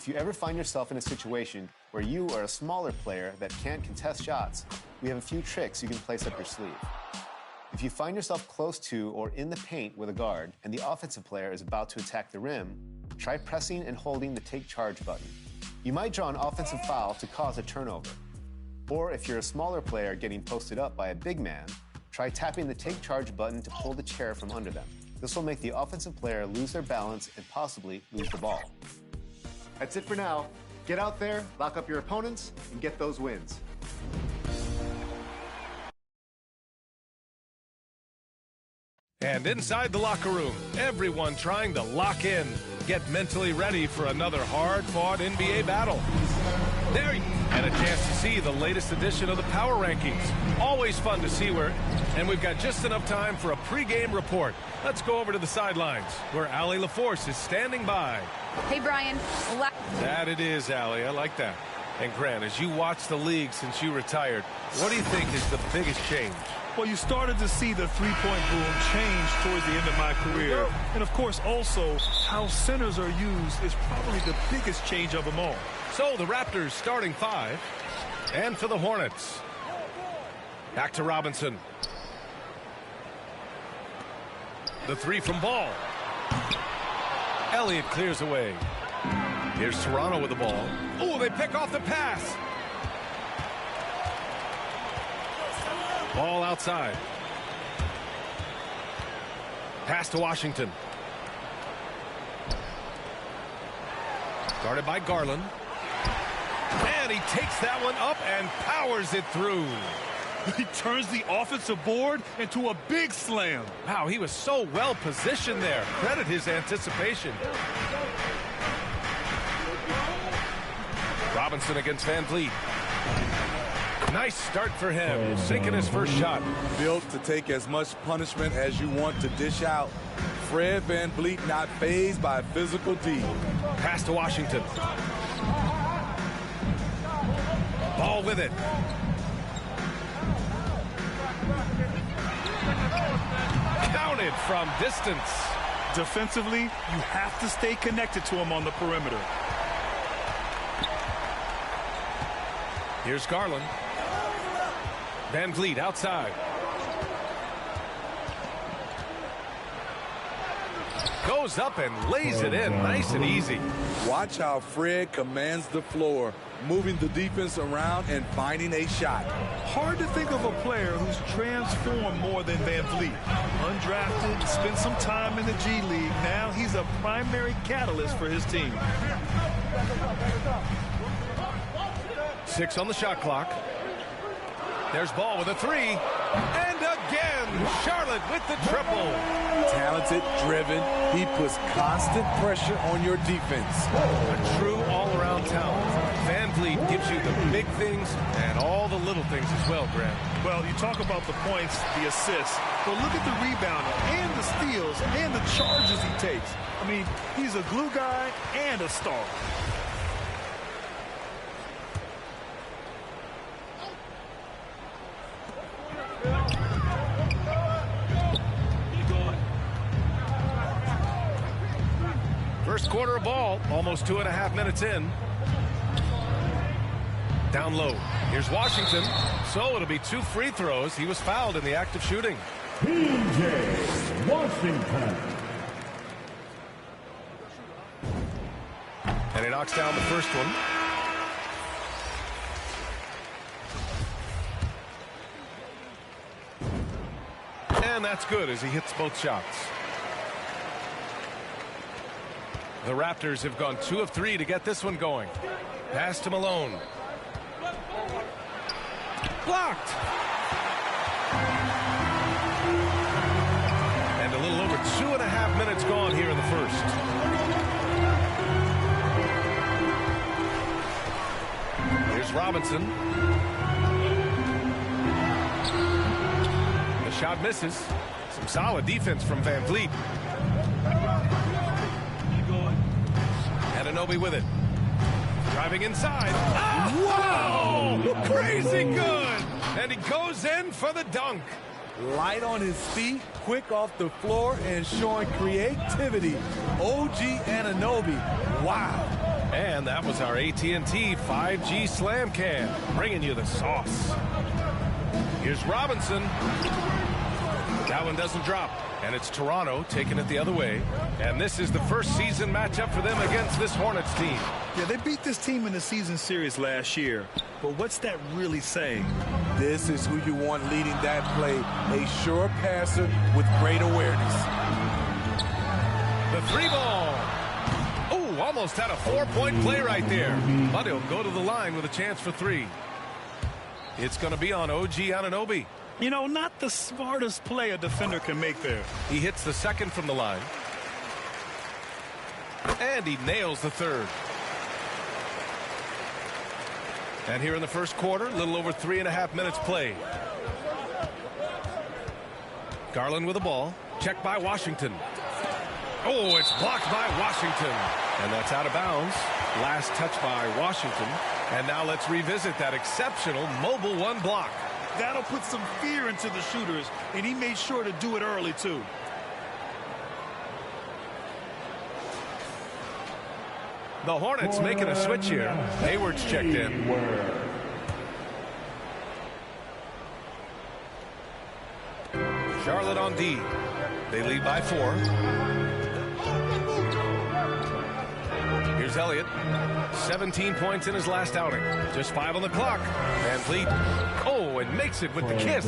If you ever find yourself in a situation where you are a smaller player that can't contest shots, we have a few tricks you can place up your sleeve. If you find yourself close to or in the paint with a guard and the offensive player is about to attack the rim, try pressing and holding the take charge button. You might draw an offensive foul to cause a turnover. Or if you're a smaller player getting posted up by a big man, try tapping the take charge button to pull the chair from under them. This will make the offensive player lose their balance and possibly lose the ball. That's it for now. Get out there, lock up your opponents, and get those wins. And inside the locker room, everyone trying to lock in, get mentally ready for another hard-fought NBA battle. There you go. And a chance to see the latest edition of the Power Rankings. Always fun to see where, and we've got just enough time for a pregame report. Let's go over to the sidelines, where Allie LaForce is standing by. Hey, Brian. That it is, Allie. I like that. And Grant, as you watch the league since you retired, what do you think is the biggest change? Well, you started to see the three-point boom change towards the end of my career. And, of course, also how centers are used is probably the biggest change of them all. So the Raptors starting five. And for the Hornets, back to Robinson. The three from Ball. Elliott clears away. Here's Toronto with the ball. Oh, they pick off the pass. Ball outside. Pass to Washington. Guarded by Garland. And he takes that one up and powers it through. He turns the offensive board into a big slam. Wow, he was so well positioned there. Credit his anticipation. Robinson against Van Vliet. Nice start for him, sinking his first shot. Built to take as much punishment as you want to dish out. Fred Van Vliet not fazed by physical D. Pass to Washington. Ball with it. Counted from distance. Defensively, you have to stay connected to him on the perimeter. Here's Garland. Van Vliet outside. Goes up and lays it in nice and easy. Watch how Fred commands the floor, moving the defense around and finding a shot. Hard to think of a player who's transformed more than Van Vliet. Undrafted, spent some time in the G League. Now he's a primary catalyst for his team. 6 on the shot clock. There's Ball with a three. And again, Charlotte with the triple. Talented, driven. He puts constant pressure on your defense. A true all-around talent. Van Vliet gives you the big things and all the little things as well, Grant. Well, you talk about the points, the assists, but look at the rebounding and the steals and the charges he takes. I mean, he's a glue guy and a star. First quarter of ball, almost 2.5 minutes in. Down low. Here's Washington. So it'll be 2 free throws. He was fouled in the act of shooting. P.J. Washington. And he knocks down the first one. And that's good as he hits both shots. The Raptors have gone 2 of 3 to get this one going. Pass to Malone. Blocked. And a little over 2.5 minutes gone here in the first. Here's Robinson. The shot misses. Some solid defense from Van Vliet. Anunoby with it. Driving inside. Oh! Whoa! Crazy good! And he goes in for the dunk. Light on his feet, quick off the floor, and showing creativity. OG Anunoby. Wow. And that was our AT&T 5G Slam Cam, bringing you the sauce. Here's Robinson. That one doesn't drop. And it's Toronto taking it the other way. And this is the first season matchup for them against this Hornets team. Yeah, they beat this team in the season series last year. But what's that really saying? This is who you want leading that play. A sure passer with great awareness. The three ball. Oh, almost had a 4-point play right there. But he'll go to the line with a chance for three. It's going to be on OG Anunoby. You know, not the smartest play a defender can make there. He hits the second from the line. And he nails the third. And here in the first quarter, a little over 3.5 minutes played. Garland with the ball. Checked by Washington. Oh, it's blocked by Washington. And that's out of bounds. Last touch by Washington. And now let's revisit that exceptional mobile one block. That'll put some fear into the shooters, and he made sure to do it early, too. The Hornets making a switch here. Hayward's checked in. Charlotte on D. They lead by 4. Here's Elliott. 17 points in his last outing. Just 5 on the clock. Van Vliet. Oh, and makes it with the kiss.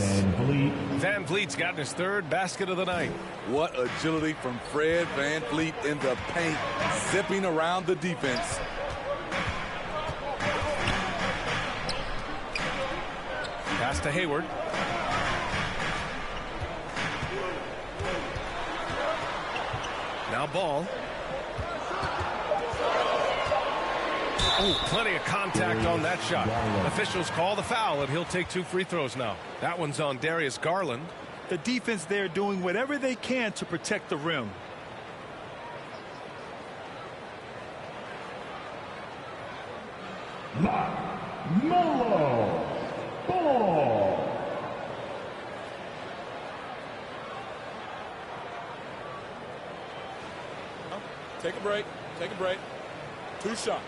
Van Vliet's gotten his 3rd basket of the night. What agility from Fred Van Vliet in the paint, zipping around the defense. Pass to Hayward. Now Ball. Oh, plenty of contact on that shot. Officials call the foul, and he'll take 2 free throws now. That one's on Darius Garland. The defense there doing whatever they can to protect the rim. Melo Ball. Take a break. Take a break. 2 shots.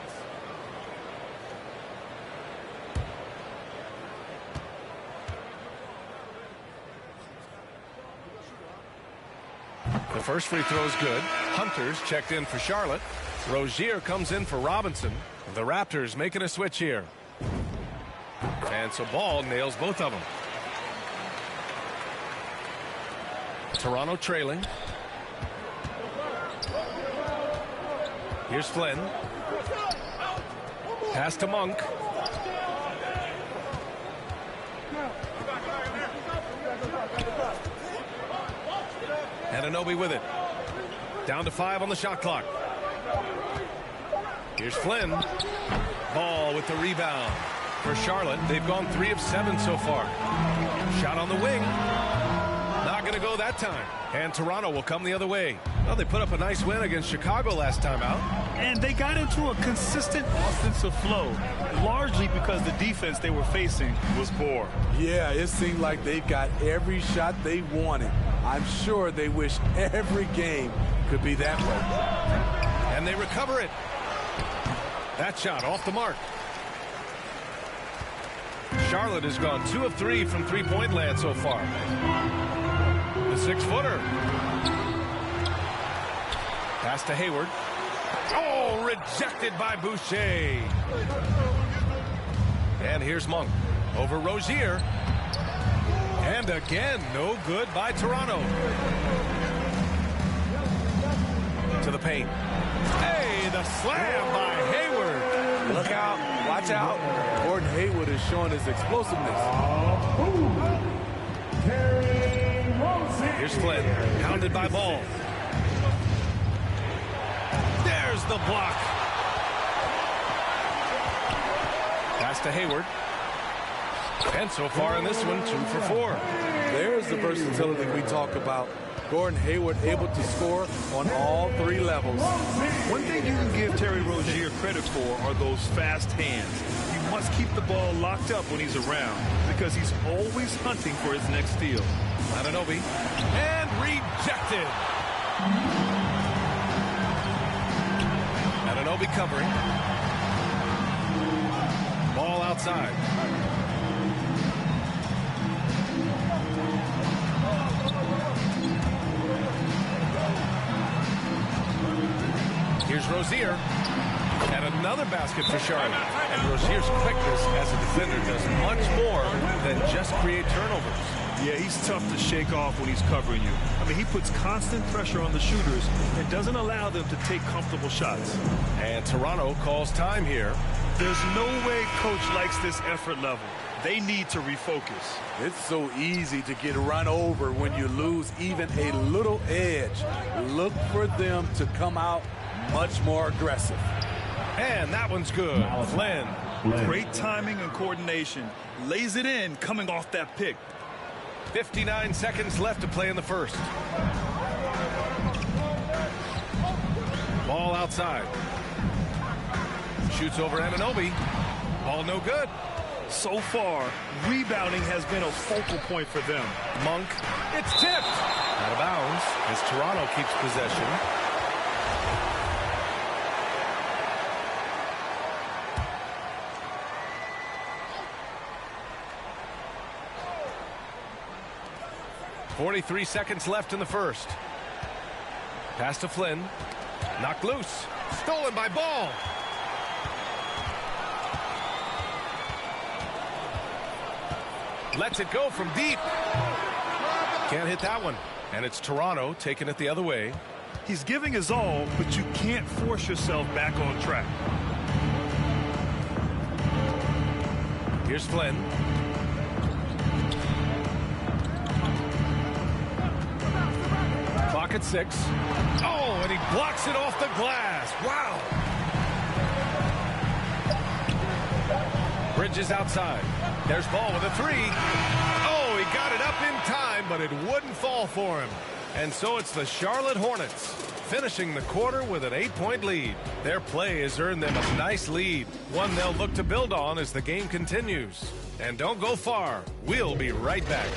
The first free throw is good. Hunter's checked in for Charlotte. Rozier comes in for Robinson. The Raptors making a switch here. And so Ball nails both of them. Toronto trailing. Here's Flynn. Pass to Monk. Anunoby with it. Down to 5 on the shot clock. Here's Flynn. Ball with the rebound. For Charlotte, they've gone 3 of 7 so far. Shot on the wing. Not going to go that time. And Toronto will come the other way. Well, they put up a nice win against Chicago last time out. And they got into a consistent offensive flow, largely because the defense they were facing was poor. Yeah, it seemed like they got every shot they wanted. I'm sure they wish every game could be that way. And they recover it. That shot off the mark. Charlotte has gone 2 of 3 from three-point land so far. The 6-footer. Pass to Hayward. Oh, rejected by Boucher. And here's Monk over Rozier. And again, no good by Toronto. To the paint. Hey, the slam by Hayward. Look out. Watch out. Gordon Hayward is showing his explosiveness. Here's Flynn. Pounded by Ball. There's the block. Pass to Hayward. And so far in this one, 2 for 4. There's the versatility we talk about. Gordon Hayward able to score on all 3 levels. One thing you can give Terry Rozier credit for are those fast hands. You must keep the ball locked up when he's around because he's always hunting for his next steal. Anunoby. And rejected. Anunoby covering. Ball outside. Here's Rozier. And another basket for Charlotte. And Rozier's quickness as a defender does much more than just create turnovers. Yeah, he's tough to shake off when he's covering you. I mean, he puts constant pressure on the shooters and doesn't allow them to take comfortable shots. And Toronto calls time here. There's no way coach likes this effort level. They need to refocus. It's so easy to get run over when you lose even a little edge. Look for them to come out much more aggressive. And that one's good. Flynn. Great timing and coordination. Lays it in coming off that pick. 59 seconds left to play in the first. Ball outside. Shoots over Anunoby. Ball no good. So far, rebounding has been a focal point for them. Monk. It's tipped. Out of bounds as Toronto keeps possession. .43 seconds left in the first. Pass to Flynn. Knocked loose. Stolen by Ball. Lets it go from deep. Can't hit that one. And it's Toronto taking it the other way. He's giving his all, but you can't force yourself back on track. Here's Flynn. Clock at 6. Oh, and he blocks it off the glass. Wow. Bridges outside. There's Ball with a 3. Oh, he got it up in time, but it wouldn't fall for him. And so it's the Charlotte Hornets finishing the quarter with an 8-point lead. Their play has earned them a nice lead, one they'll look to build on as the game continues. And don't go far. We'll be right back.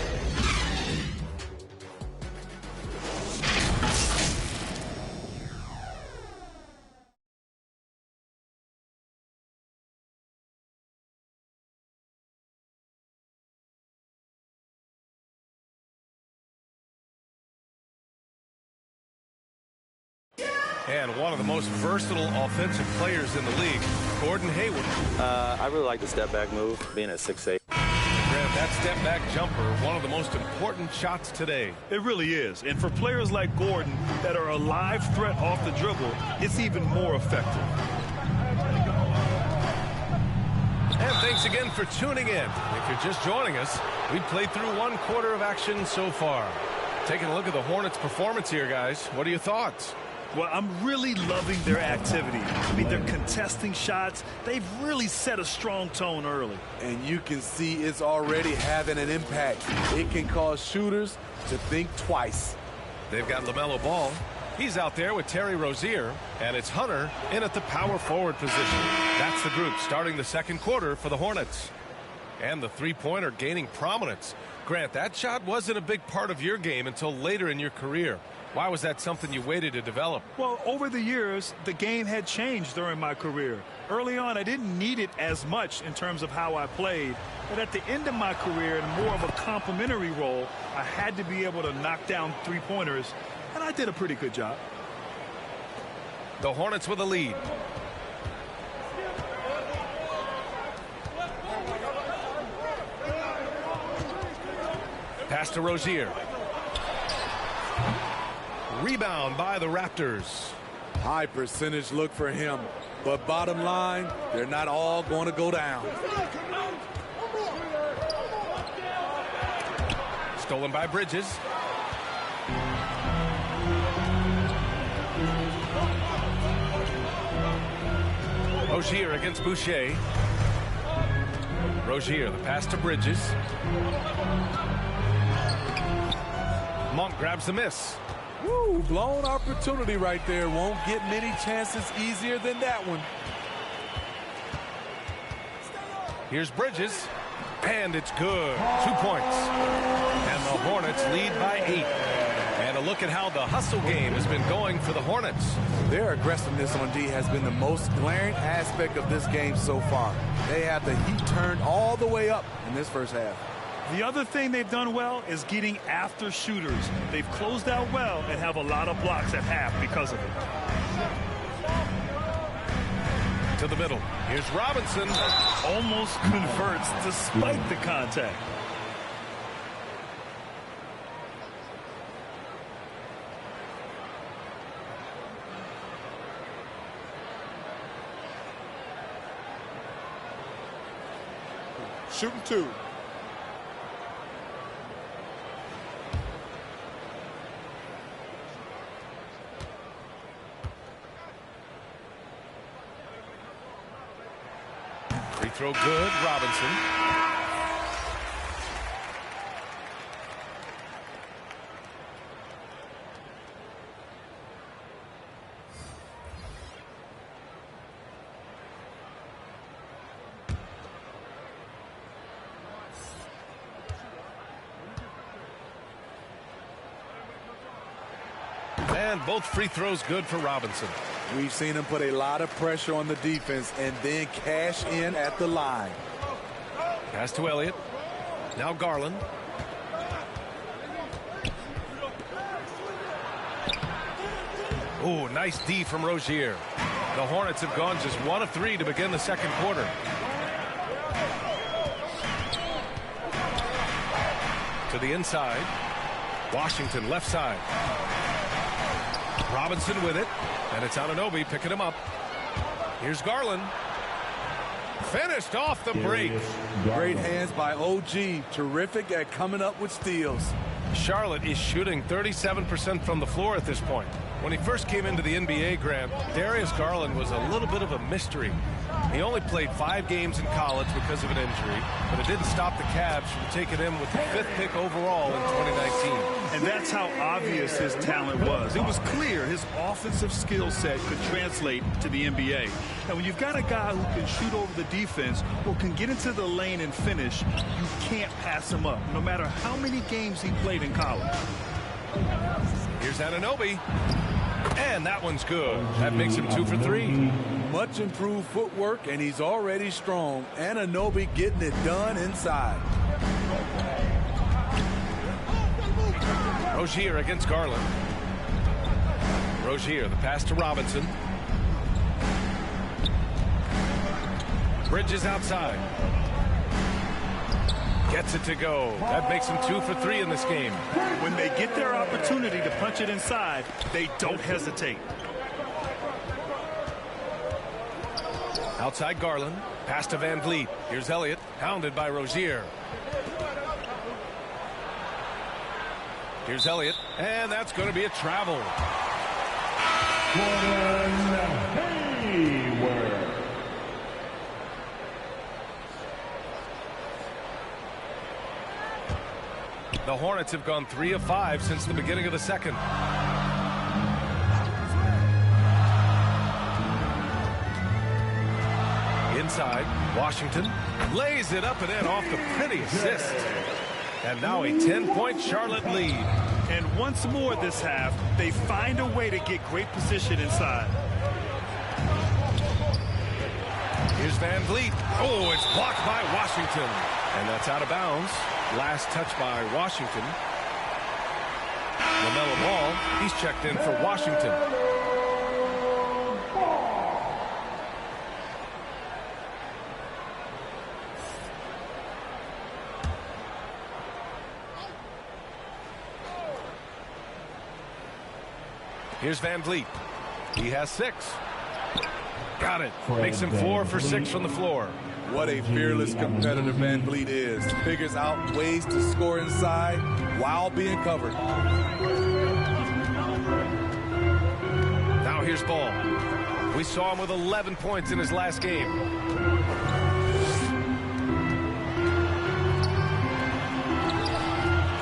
And one of the most versatile offensive players in the league, Gordon Hayward. I really like the step-back move, being at 6'8". Grant, that step-back jumper, one of the most important shots today. It really is. And for players like Gordon that are a live threat off the dribble, it's even more effective. And thanks again for tuning in. If you're just joining us, we've played through one quarter of action so far. Taking a look at the Hornets' performance here, guys. What are your thoughts? Well, I'm really loving their activity. I mean, they're contesting shots. They've really set a strong tone early. And you can see it's already having an impact. It can cause shooters to think twice. They've got LaMelo Ball. He's out there with Terry Rozier. And it's Hunter in at the power forward position. That's the group starting the second quarter for the Hornets. And the three-pointer gaining prominence. Grant, that shot wasn't a big part of your game until later in your career. Why was that something you waited to develop? Well, over the years, the game had changed during my career. Early on, I didn't need it as much in terms of how I played. But at the end of my career, in more of a complementary role, I had to be able to knock down three-pointers, and I did a pretty good job. The Hornets with a lead. Pass to Rozier. Rebound by the Raptors. High percentage look for him. But bottom line, they're not all going to go down. Stolen by Bridges. Rozier against Boucher. Rozier, the pass to Bridges. Monk grabs the miss. Woo, blown opportunity right there. Won't get many chances easier than that one. Here's Bridges. And it's good. 2 points. And the Hornets lead by 8. And a look at how the hustle game has been going for the Hornets. Their aggressiveness on D has been the most glaring aspect of this game so far. They have the heat turned all the way up in this first half. The other thing they've done well is getting after shooters. They've closed out well and have a lot of blocks at half because of it. To the middle. Here's Robinson. Almost converts despite the contact. Shooting two. Free throw good, Robinson. And both free throws good for Robinson. We've seen him put a lot of pressure on the defense and then cash in at the line. Pass to Elliott. Now Garland. Oh, nice D from Rozier. The Hornets have gone just 1 of 3 to begin the second quarter. To the inside. Washington left side. Robinson with it. And it's Anunoby picking him up. Here's Garland. Finished off the break. Great hands by OG. Terrific at coming up with steals. Charlotte is shooting 37% from the floor at this point. When he first came into the NBA, Grant, Darius Garland was a little bit of a mystery. He only played 5 games in college because of an injury, but it didn't stop the Cavs from taking him with the 5th pick overall in 2019. And that's how obvious his talent was. It was clear his offensive skill set could translate to the NBA. And when you've got a guy who can shoot over the defense or can get into the lane and finish, you can't pass him up, no matter how many games he played in college. Here's Anunoby. And that one's good. That makes him 2 for 3. Much improved footwork, and he's already strong. Anunoby getting it done inside. Rozier against Garland. Rozier, the pass to Robinson. Bridges outside. Gets it to go. That makes him 2 for 3 in this game. When they get their opportunity to punch it inside, they don't hesitate. Outside Garland. Pass to Van Vliet. Here's Elliott. Hounded by Rozier. Here's Elliott. And that's going to be a travel. The Hornets have gone 3 of 5 since the beginning of the second. Inside, Washington lays it up and in off the pretty assist. And now a 10-point Charlotte lead. And once more this half, they find a way to get great position inside. Here's Van Vliet. Oh, it's blocked by Washington. And that's out of bounds. Last touch by Washington. LaMelo Ball, he's checked in for Washington. Here's Van Vliet. He has 6. Got it. Makes him 4 for 6 from the floor. What a fearless competitor Van Vliet is. Figures out ways to score inside while being covered. Now here's Ball. We saw him with 11 points in his last game.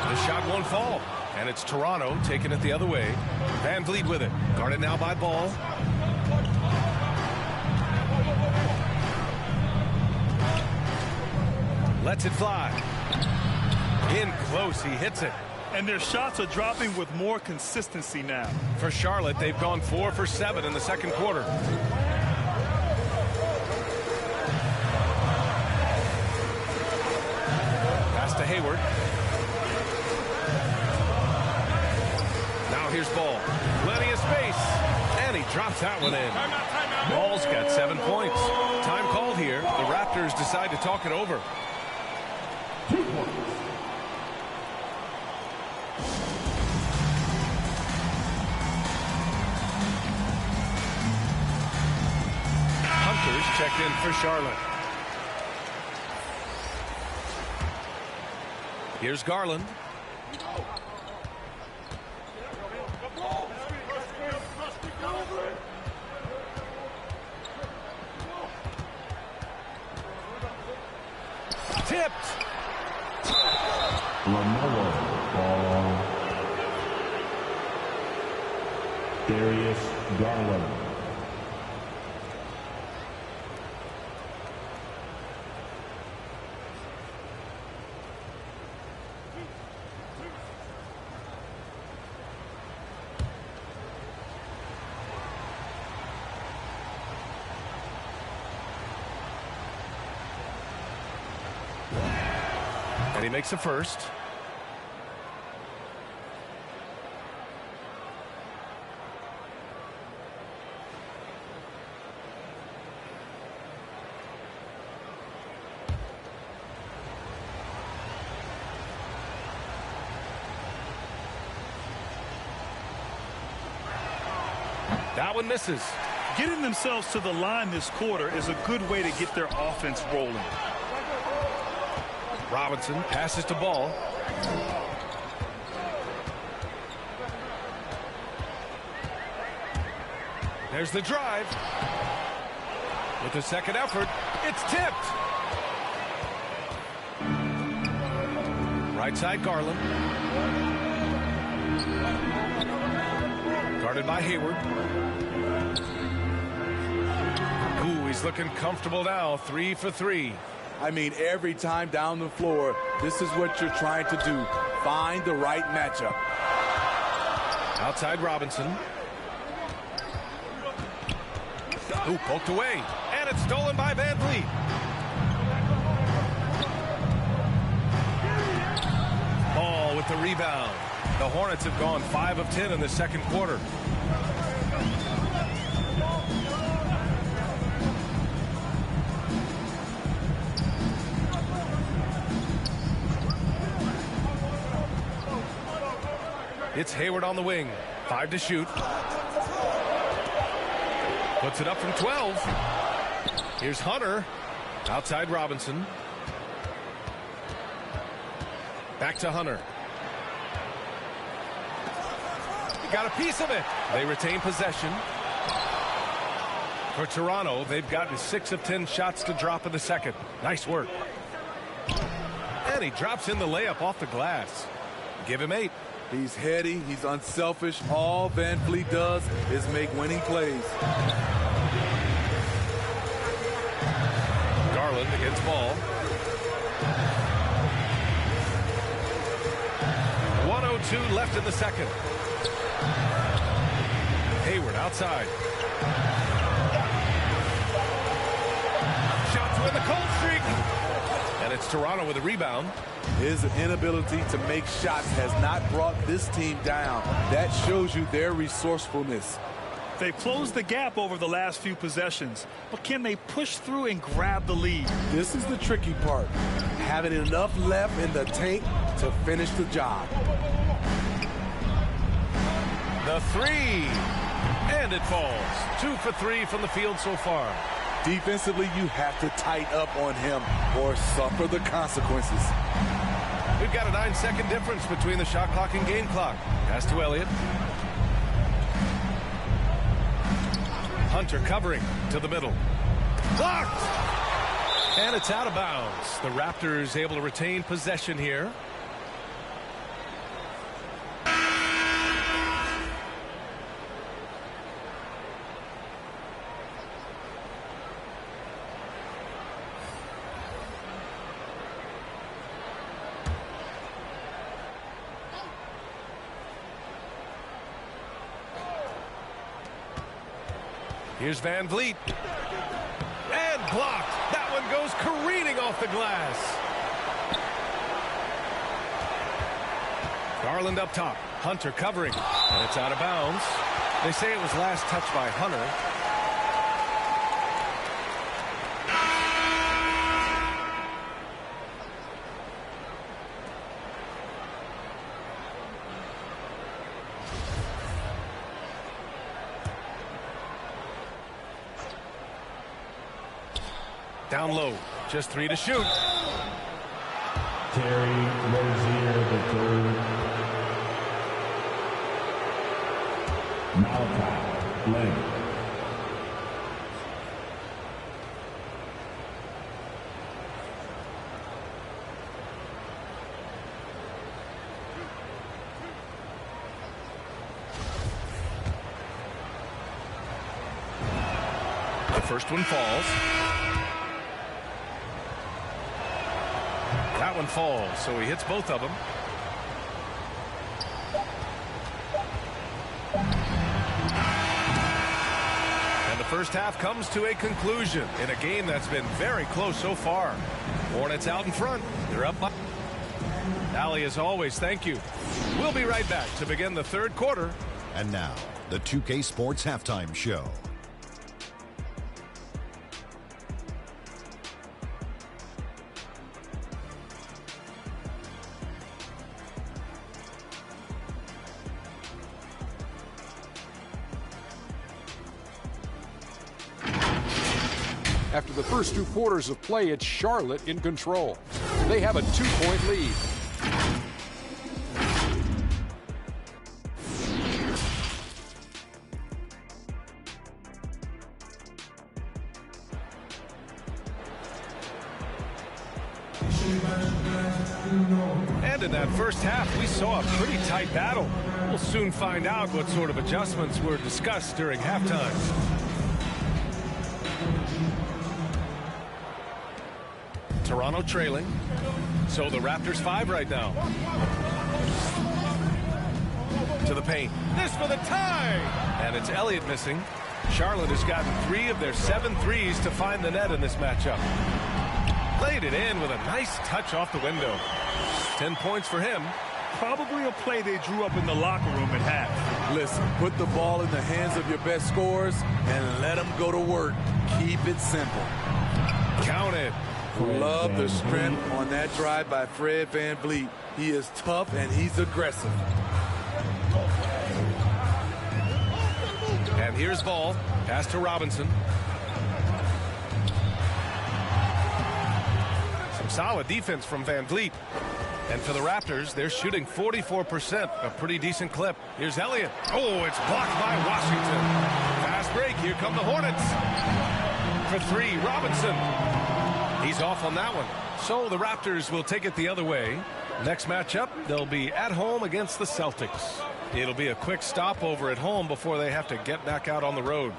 The shot won't fall. And it's Toronto taking it the other way. Van Vliet with it. Guarded now by Ball. Lets it fly. In close, he hits it. And their shots are dropping with more consistency now. For Charlotte, they've gone 4 for 7 in the second quarter. Pass to Hayward. Now here's Ball. Plenty of space. And he drops that one in. Ball's got 7 points. Time called here. The Raptors decide to talk it over. 2 points. Hunter's checked in for Charlotte. Here's Garland. Tipped. LaMelo Ball. Darius Garland. And he makes a first. That one misses. Getting themselves to the line this quarter is a good way to get their offense rolling. Robinson passes to Ball. There's the drive. With the second effort, it's tipped. Right side, Garland. Guarded by Hayward. Ooh, he's looking comfortable now. 3 for 3. I mean, every time down the floor, this is what you're trying to do. Find the right matchup. Outside Robinson. Ooh, poked away. And it's stolen by Van Vliet. Ball with the rebound. The Hornets have gone 5 of 10 in the second quarter. It's Hayward on the wing. 5 to shoot. Puts it up from 12. Here's Hunter. Outside Robinson. Back to Hunter. He got a piece of it. They retain possession. For Toronto, they've gotten 6 of 10 shots to drop in the second. Nice work. And he drops in the layup off the glass. Give him 8. He's heady. He's unselfish. All Van Vliet does is make winning plays. Garland against Ball. 1:02 left in the second. Hayward outside. Shot to win the cold streak. And it's Toronto with a rebound. His inability to make shots has not brought this team down. That shows you their resourcefulness. They've closed the gap over the last few possessions, but can they push through and grab the lead? This is the tricky part. Having enough left in the tank to finish the job. The 3. And it falls. 2 for 3 from the field so far. Defensively, you have to tighten up on him or suffer the consequences. We've got a 9-second difference between the shot clock and game clock. Pass to Elliott. Hunter covering to the middle. Blocked! And it's out of bounds. The Raptors able to retain possession here. Here's Van Vliet. And blocked. That one goes careening off the glass. Garland up top. Hunter covering. And it's out of bounds. They say it was last touched by Hunter. Down low. Just 3 to shoot. Terry Rozier III. Malachi Blaine. The first one falls. That one falls, so he hits both of them. And the first half comes to a conclusion in a game that's been very close so far. Hornets out in front. They're up by. Allie, as always, thank you. We'll be right back to begin the third quarter. And now, the 2K Sports Halftime Show. After the first 2 quarters of play, it's Charlotte in control. They have a 2-point lead. And in that first half, we saw a pretty tight battle. We'll soon find out what sort of adjustments were discussed during halftime. Toronto trailing. So the Raptors 5 right now. To the paint. This for the tie! And it's Elliott missing. Charlotte has gotten 3 of their 7 threes to find the net in this matchup. Played it in with a nice touch off the window. 10 points for him. Probably a play they drew up in the locker room at half. Listen, put the ball in the hands of your best scorers and let them go to work. Keep it simple. Count it. Love the strength on that drive by Fred Van Vliet. He is tough and he's aggressive. And here's ball. Pass to Robinson. Some solid defense from Van Vliet. And for the Raptors, they're shooting 44%, a pretty decent clip. Here's Elliott. Oh, it's blocked by Washington. Fast break. Here come the Hornets. For 3, Robinson. He's off on that one. So the Raptors will take it the other way. Next matchup, they'll be at home against the Celtics. It'll be a quick stopover at home before they have to get back out on the road.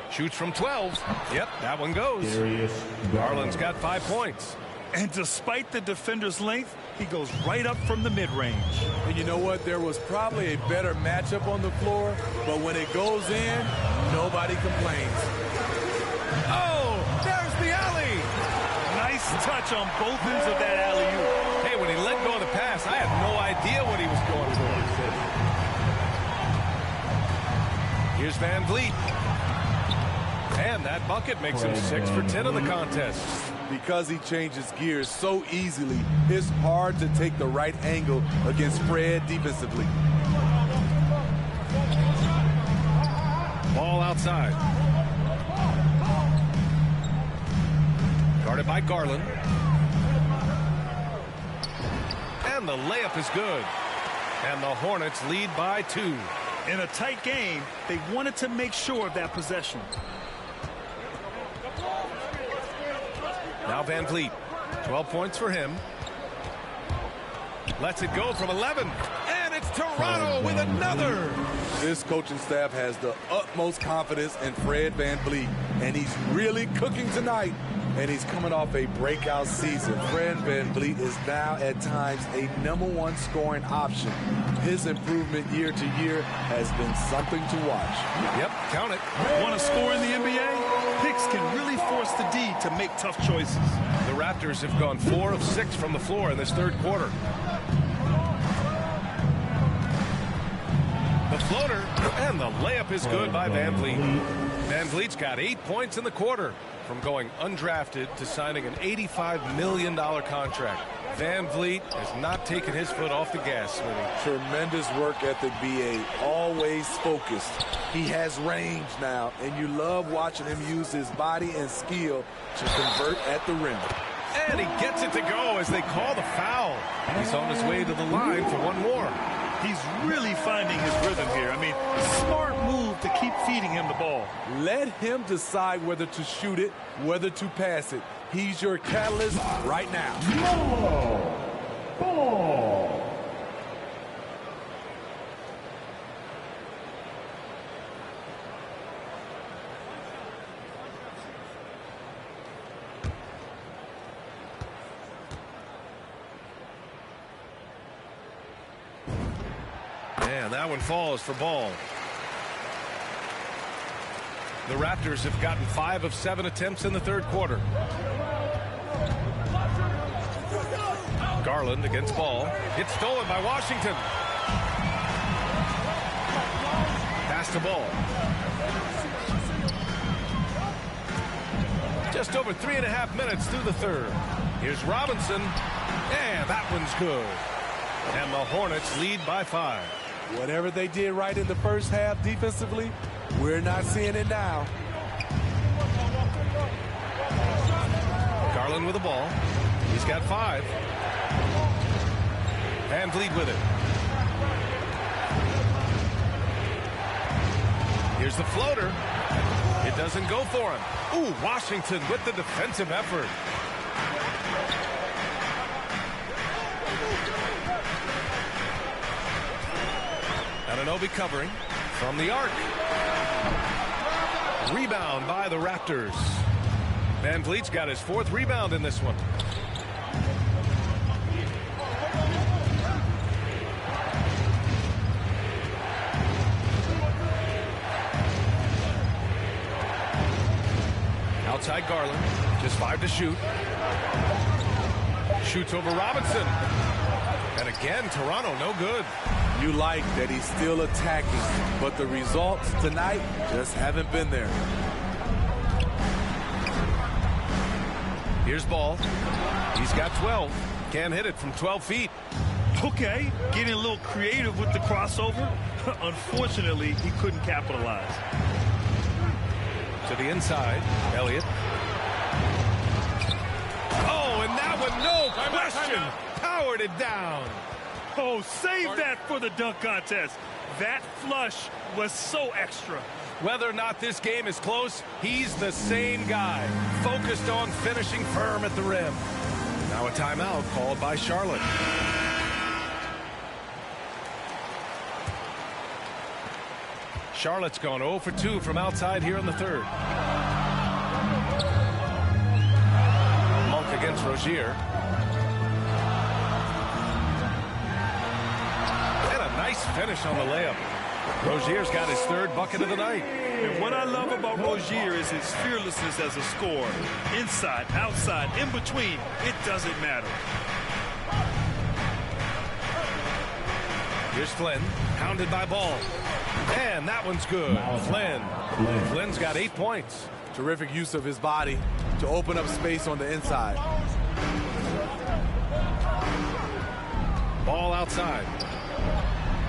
Shoots from 12. Yep, that one goes. Garland's got 5 points. And despite the defender's length, he goes right up from the mid-range. And you know what? There was probably a better matchup on the floor, but when it goes in, nobody complains. Oh, there's the alley. Nice touch on both ends of that alley-oop. Hey, when he let go of the pass, I had no idea what he was going for. Here's Van Vliet. And that bucket makes him 6 for 10 in the contest. Because he changes gears so easily, it's hard to take the right angle against Fred defensively. Ball outside. Guarded by Garland. And the layup is good. And the Hornets lead by 2. In a tight game, they wanted to make sure of that possession. Now Van Vliet. 12 points for him. Lets it go from 11. And it's Toronto with another. This coaching staff has the utmost confidence in Fred Van Vliet, and he's really cooking tonight. and he's coming off a breakout season. Fred VanVleet is now at times a #1 scoring option. His improvement year to year has been something to watch. Yep, count it. Want to score in the NBA? Picks can really force the D to make tough choices. The Raptors have gone 4 of 6 from the floor in this third quarter. The floater, and the layup is good by VanVleet. VanVleet's got 8 points in the quarter from going undrafted to signing an $85 million contract. VanVleet has not taken his foot off the gas, Smitty. Tremendous work ethic, BA. Always focused. He has range now, and you love watching him use his body and skill to convert at the rim. And he gets it to go as they call the foul. He's on his way to the line for one more. He's really finding his rhythm here. I mean, smart move to keep feeding him the ball. Let him decide whether to shoot it, whether to pass it. He's your catalyst right now. Ball. And that one falls for Ball. The Raptors have gotten 5 of 7 attempts in the third quarter. Garland against Ball. It's stolen by Washington. Pass to Ball. Just over 3.5 minutes through the third. Here's Robinson. And that one's good. And the Hornets lead by 5. Whatever they did right in the first half defensively, we're not seeing it now. Garland with the ball. He's got 5. VanVleet with it. Here's the floater. It doesn't go for him. Ooh, Washington with the defensive effort. Anunoby covering from the arc. Rebound by the Raptors. VanVleet's got his 4th rebound in this one. Outside Garland. Just 5 to shoot. Shoots over Robinson. And again, Toronto no good. You like that he's still attacking, but the results tonight just haven't been there. Here's Ball. He's got 12. Can't hit it from 12 feet. Okay, getting a little creative with the crossover. Unfortunately, he couldn't capitalize. To the inside, Elliott. Oh, and that one, no question, powered it down. Oh, save that for the dunk contest. That flush was so extra. Whether or not this game is close, he's the same guy, focused on finishing firm at the rim. Now a timeout called by Charlotte. Charlotte's gone 0 for 2 from outside here in the third. Monk against Rozier. And a nice finish on the layup. Rozier's got his 3rd bucket of the night. And what I love about Rozier is his fearlessness as a scorer. Inside, outside, in between, it doesn't matter. Here's Flynn, pounded by Ball. And that one's good. Flynn's got 8 points. Terrific use of his body to open up space on the inside. Ball outside.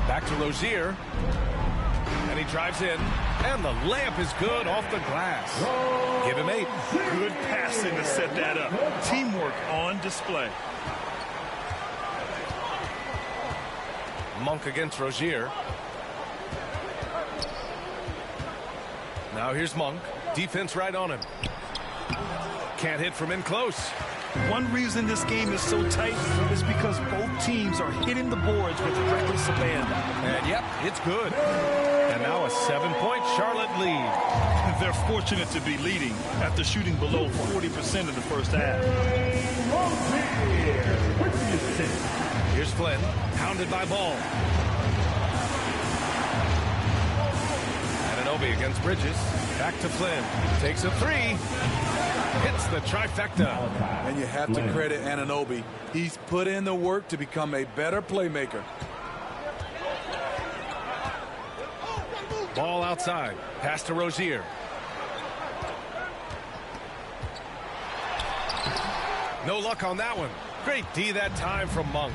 Back to Rozier. And he drives in. And the layup is good off the glass. Give him 8. Good passing to set that up. Teamwork on display. Monk against Rozier. Now here's Monk. Defense right on him. Can't hit from in close. One reason this game is so tight is because both teams are hitting the boards with reckless abandon. And yep, it's good. And now a 7-point Charlotte lead. They're fortunate to be leading after shooting below 40% in the first half. Here's Flynn, pounded by Ball. Anunoby against Bridges. Back to Flynn. Takes a three. Hits the trifecta. And you have to credit Anunoby. He's put in the work to become a better playmaker. Ball outside. Pass to Rozier. No luck on that one. Great D that time from Monk.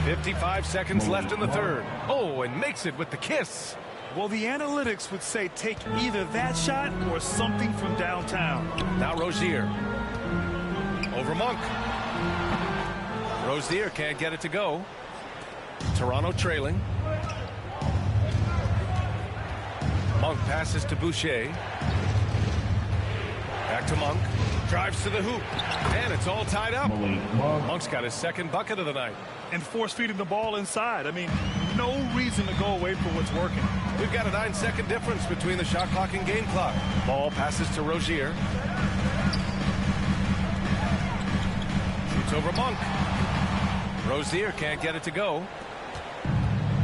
55 seconds left in the third. Oh, and makes it with the kiss. Well, the analytics would say take either that shot or something from downtown. Now Rozier. Over Monk. Rozier can't get it to go. Toronto trailing. Monk passes to Boucher. Back to Monk. Drives to the hoop. And it's all tied up. Monk's got his second bucket of the night. And force-feeding the ball inside. I mean, no reason to go away from what's working. We've got a 9-second difference between the shot clock and game clock. Ball passes to Rozier. Shoots over Monk. Rozier can't get it to go.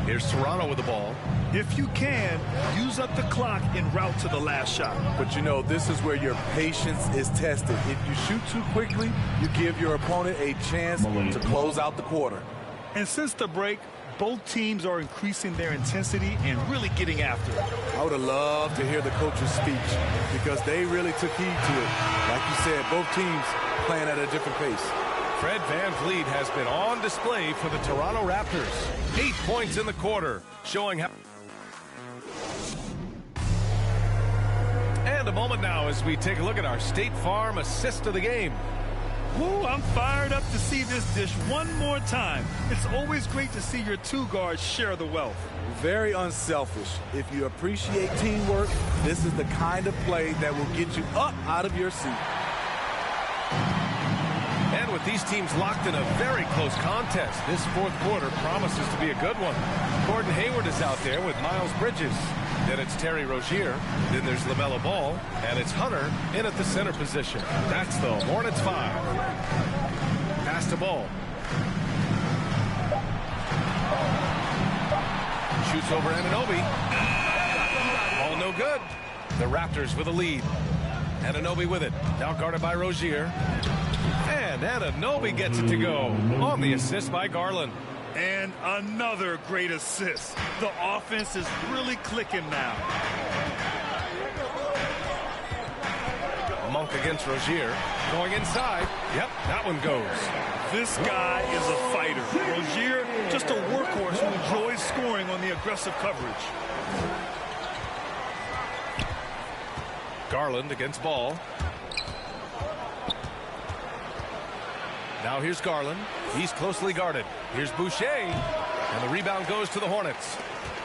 Here's Toronto with the ball. If you can, use up the clock en route to the last shot. But you know, this is where your patience is tested. If you shoot too quickly, you give your opponent a chance to close out the quarter. And since the break, both teams are increasing their intensity and really getting after it. I would have loved to hear the coach's speech because they really took heed to it. Like you said, both teams playing at a different pace. Fred VanVleet has been on display for the Toronto Raptors. 8 points in the quarter, showing how... And a moment now as we take a look at our State Farm assist of the game. Woo, I'm fired up to see this dish one more time. It's always great to see your two guards share the wealth. Very unselfish. If you appreciate teamwork, this is the kind of play that will get you up out of your seat. And with these teams locked in a very close contest, this fourth quarter promises to be a good one. Gordon Hayward is out there with Miles Bridges. Then it's Terry Rozier. Then there's LaMelo Ball. And it's Hunter in at the center position. That's the Hornets 5. Pass to Ball. Shoots over Anunoby. Ball no good. The Raptors with a lead. Anunoby with it. Now guarded by Rozier. And Anunoby gets it to go on the assist by Garland. And another great assist. The offense is really clicking now. Monk against Rozier. Going inside. Yep, that one goes. This guy is a fighter. Rozier, just a workhorse who enjoys scoring on the aggressive coverage. Garland against Ball. Now here's Garland. He's closely guarded. Here's Boucher. And the rebound goes to the Hornets.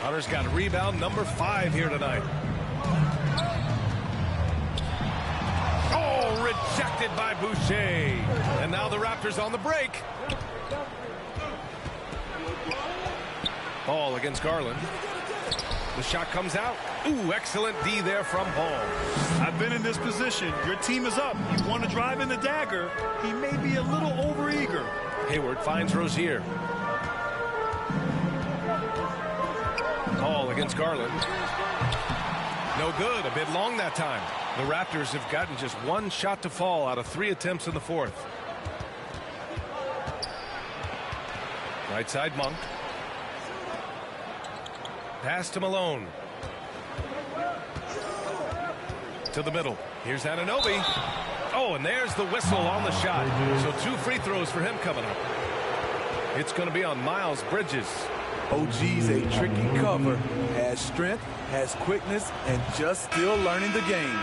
Hunter's got rebound number 5 here tonight. Oh, rejected by Boucher. And now the Raptors on the break. Ball against Garland. The shot comes out. Ooh, excellent D there from Ball. I've been in this position. Your team is up. You want to drive in the dagger. He may be a little overeager. Hayward finds Rozier. Ball against Garland. No good. A bit long that time. The Raptors have gotten just one shot to fall out of 3 attempts in the fourth. Right side Monk. Pass to Malone. To the middle. Here's Anunoby. Oh, and there's the whistle on the shot. So 2 free throws for him coming up. It's going to be on Miles Bridges. OG's a tricky cover. Has strength, has quickness, and just still learning the game.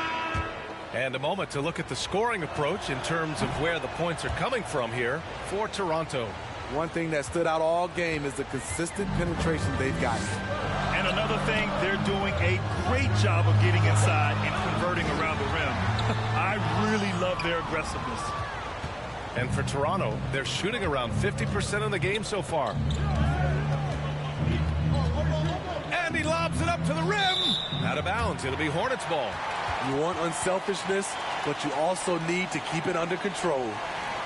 And a moment to look at the scoring approach in terms of where the points are coming from here for Toronto. One thing that stood out all game is the consistent penetration they've gotten. And another thing, they're doing a great job of getting inside and converting around the rim. I really love their aggressiveness. And for Toronto, they're shooting around 50% of the game so far. lobs it up to the rim. Out of bounds. It'll be Hornets ball. You want unselfishness, but you also need to keep it under control.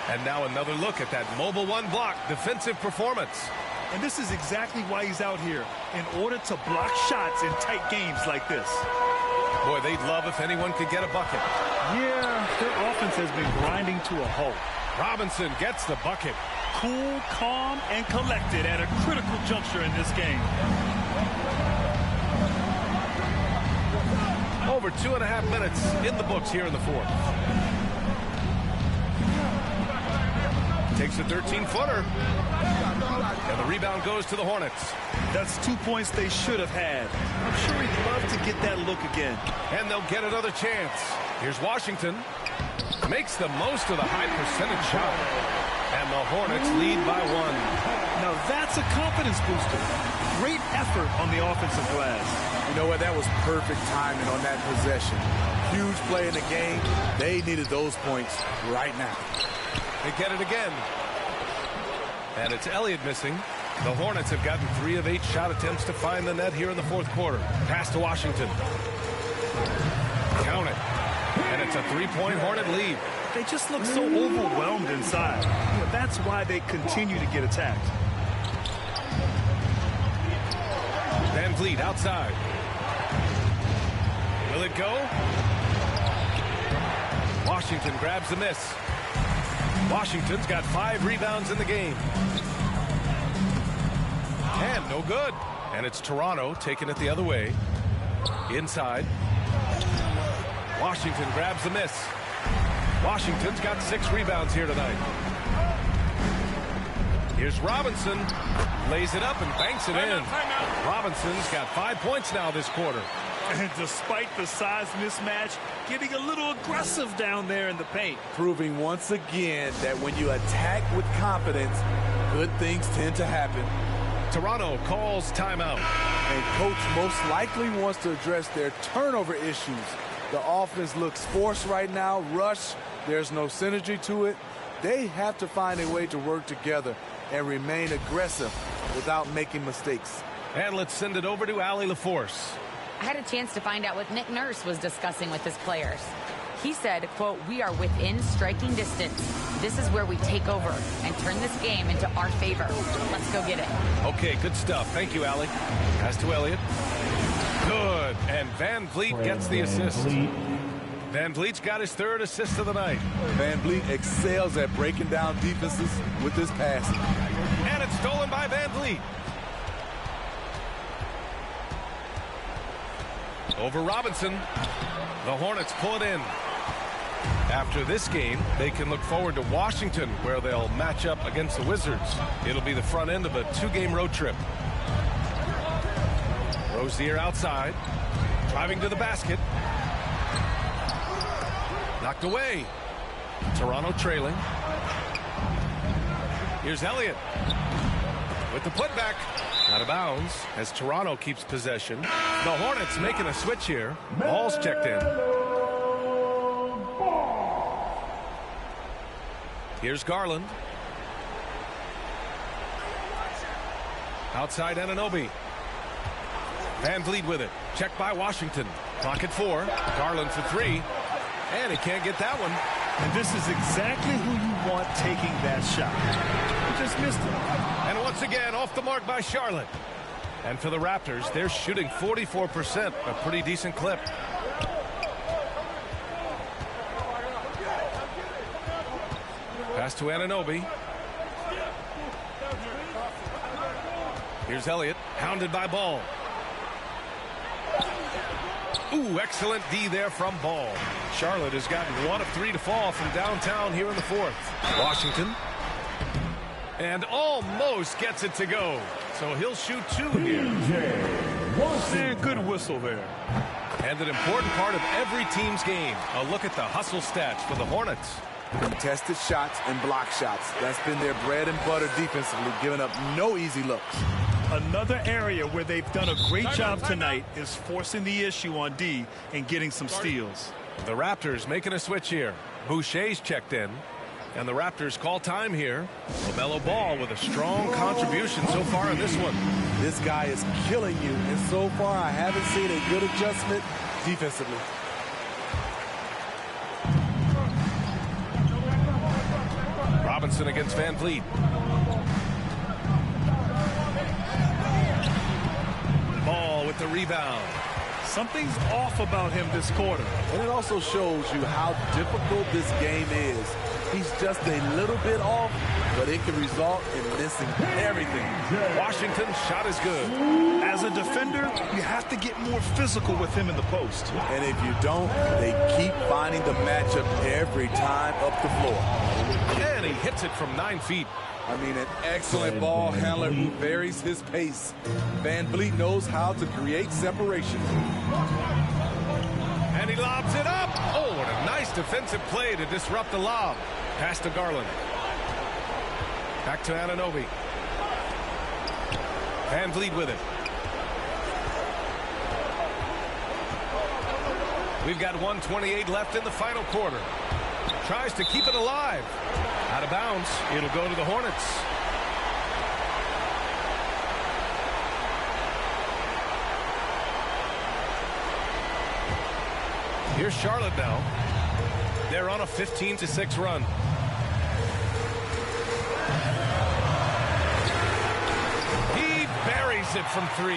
And now another look at that mobile one block defensive performance. And this is exactly why he's out here, in order to block shots in tight games like this. Boy, they'd love if anyone could get a bucket. Yeah, their offense has been grinding to a halt. Robinson gets the bucket. Cool, calm, and collected at a critical juncture in this game. Over 2.5 minutes in the books here in the fourth. Takes a 13-footer. And the rebound goes to the Hornets. That's 2 points they should have had. I'm sure he'd love to get that look again. And they'll get another chance. Here's Washington. Makes the most of the high percentage shot. And the Hornets lead by 1. Now that's a confidence booster. Great effort on the offensive glass. You know what? That was perfect timing on that possession. Huge play in the game. They needed those points right now. They get it again. And it's Elliott missing. The Hornets have gotten 3 of 8 shot attempts to find the net here in the fourth quarter. Pass to Washington. Count it. And it's a 3-point Hornet lead. They just look so overwhelmed inside. You know, that's why they continue to get attacked. Van Vliet outside. Will it go? Washington grabs the miss. Washington's got 5 rebounds in the game. And no good. And it's Toronto taking it the other way. Inside. Washington grabs the miss. Washington's got 6 rebounds here tonight. Here's Robinson. Lays it up and banks it in. Robinson's got 5 points now this quarter. And despite the size mismatch, getting a little aggressive down there in the paint. Proving once again that when you attack with confidence, good things tend to happen. Toronto calls timeout. And coach most likely wants to address their turnover issues. The offense looks forced right now, rush. There's no synergy to it. They have to find a way to work together and remain aggressive without making mistakes. And let's send it over to Allie LaForce. I had a chance to find out what Nick Nurse was discussing with his players. He said, quote, "We are within striking distance. This is where we take over and turn this game into our favor. Let's go get it." Okay, good stuff. Thank you, Allie. Pass to Elliott. Good. And Van Vliet gets the assist. Van Vliet's got his 3rd assist of the night. Van Vliet excels at breaking down defenses with his passing. And it's stolen by Van Vliet. Over Robinson. The Hornets pull it in. After this game, they can look forward to Washington, where they'll match up against the Wizards. It'll be the front end of a 2-game road trip. Rozier outside. Driving to the basket. Knocked away. Toronto trailing. Here's Elliott with the putback. Out of bounds as Toronto keeps possession. The Hornets making a switch here. Ball's checked in. Here's Garland. Outside Anunoby. Van Vliet with it. Checked by Washington. Clock at 4. Garland for 3. And he can't get that one. And this is exactly who you want taking that shot. He just missed it. And once again, off the mark by Charlotte. And for the Raptors, they're shooting 44%, a pretty decent clip. Pass to Anunoby. Here's Elliott, hounded by Ball. Ooh, excellent D there from Ball. Charlotte has gotten 1 of 3 to fall from downtown here in the fourth. Washington. And almost gets it to go. So he'll shoot 2 here. Man, good whistle there. And an important part of every team's game. A look at the hustle stats for the Hornets. Contested shots and block shots. That's been their bread and butter defensively, giving up no easy looks. Another area where they've done a great job tonight is forcing the issue on D and getting some steals. The Raptors making a switch here. Boucher's checked in. And the Raptors call time here. LaMelo Ball with a strong contribution so far in this one. This guy is killing you, and so far I haven't seen a good adjustment defensively. Robinson against Van Vliet. Ball with the rebound. Something's off about him this quarter. And it also shows you how difficult this game is. He's just a little bit off, but it can result in missing everything. Washington's shot is good. As a defender, you have to get more physical with him in the post. And if you don't, they keep finding the matchup every time up the floor. And he hits it from 9 feet. I mean, an excellent ball handler who varies his pace. Van Vliet knows how to create separation. And he lobs it up. Oh, what a nice defensive play to disrupt the lob. Pass to Garland. Back to Anunoby. Van Vliet with it. We've got 1:28 left in the final quarter. Tries to keep it alive. Out of bounds. It'll go to the Hornets. Here's Charlotte now. They're on a 15-6 run. He buries it from 3.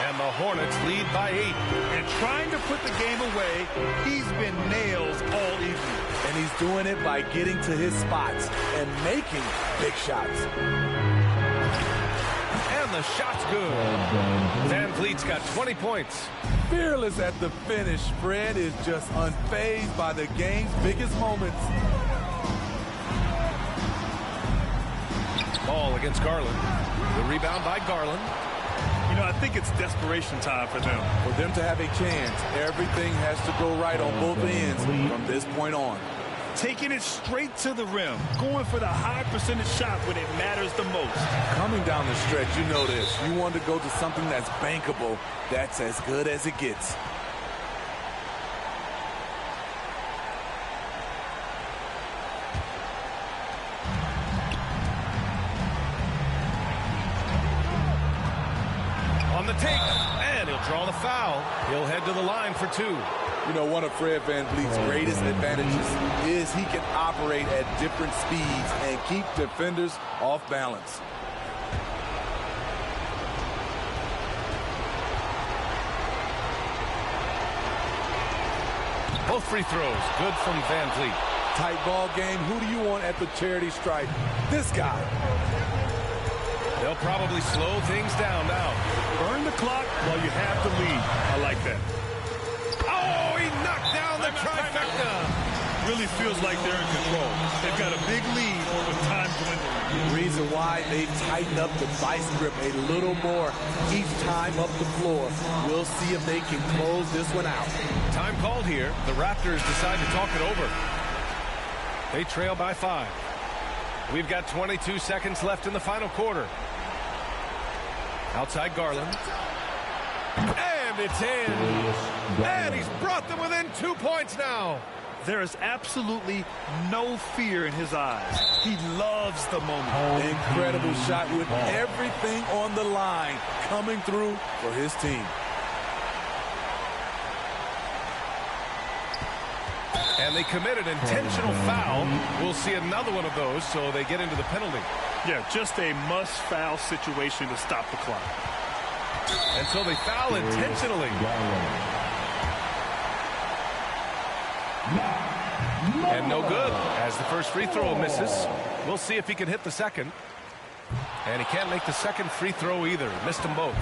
And the Hornets lead by 8. And trying to put the game away, he's been nails all evening. And he's doing it by getting to his spots and making big shots. And the shot's good. Van Vliet's got 20 points. Fearless at the finish. Fred is just unfazed by the game's biggest moments. Ball against Garland. The rebound by Garland. You know, I think it's desperation time for them. For them to have a chance, everything has to go right on both ends from this point on. Taking it straight to the rim. Going for the high percentage shot when it matters the most. Coming down the stretch, you know this. You want to go to something that's bankable. That's as good as it gets. On the take, and he'll draw the foul. He'll head to the line for 2. You know, one of Fred Van Vliet's greatest advantages is he can operate at different speeds and keep defenders off balance. Both free throws, good from Van Vliet. Tight ball game. Who do you want at the charity stripe? This guy. They'll probably slow things down now. Burn the clock while you have the lead. I like that. Oh, he knocked down the trifecta. Really feels like they're in control. They've got a big lead with time dwindling. The reason why they tighten up the vice grip a little more each time up the floor. We'll see if they can close this one out. Time called here. The Raptors decide to talk it over. They trail by 5. We've got 22 seconds left in the final quarter. Outside Garland. And it's in. And he's brought them within 2 points now. There is absolutely no fear in his eyes. He loves the moment. Incredible shot with everything on the line coming through for his team. And they committed an intentional foul. We'll see another one of those, so they get into the penalty. Yeah, just a must-foul situation to stop the clock. And so they foul intentionally. And no good, as the first free throw misses. We'll see if he can hit the second. And he can't make the second free throw either. Missed them both.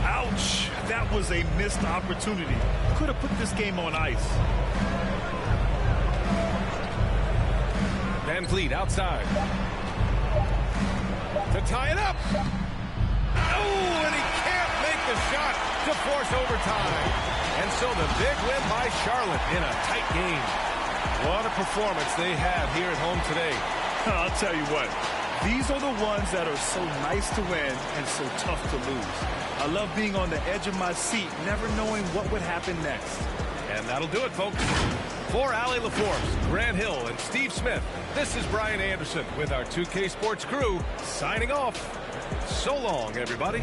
Ouch! That was a missed opportunity. Could have put this game on ice. Van Vliet outside. To tie it up. Oh, and he can't make the shot to force overtime. And so the big win by Charlotte in a tight game. What a performance they had here at home today. I'll tell you what. These are the ones that are so nice to win and so tough to lose. I love being on the edge of my seat, never knowing what would happen next. And that'll do it, folks. For Allie LaForce, Grant Hill, and Steve Smith, this is Brian Anderson with our 2K Sports crew signing off. So long, everybody.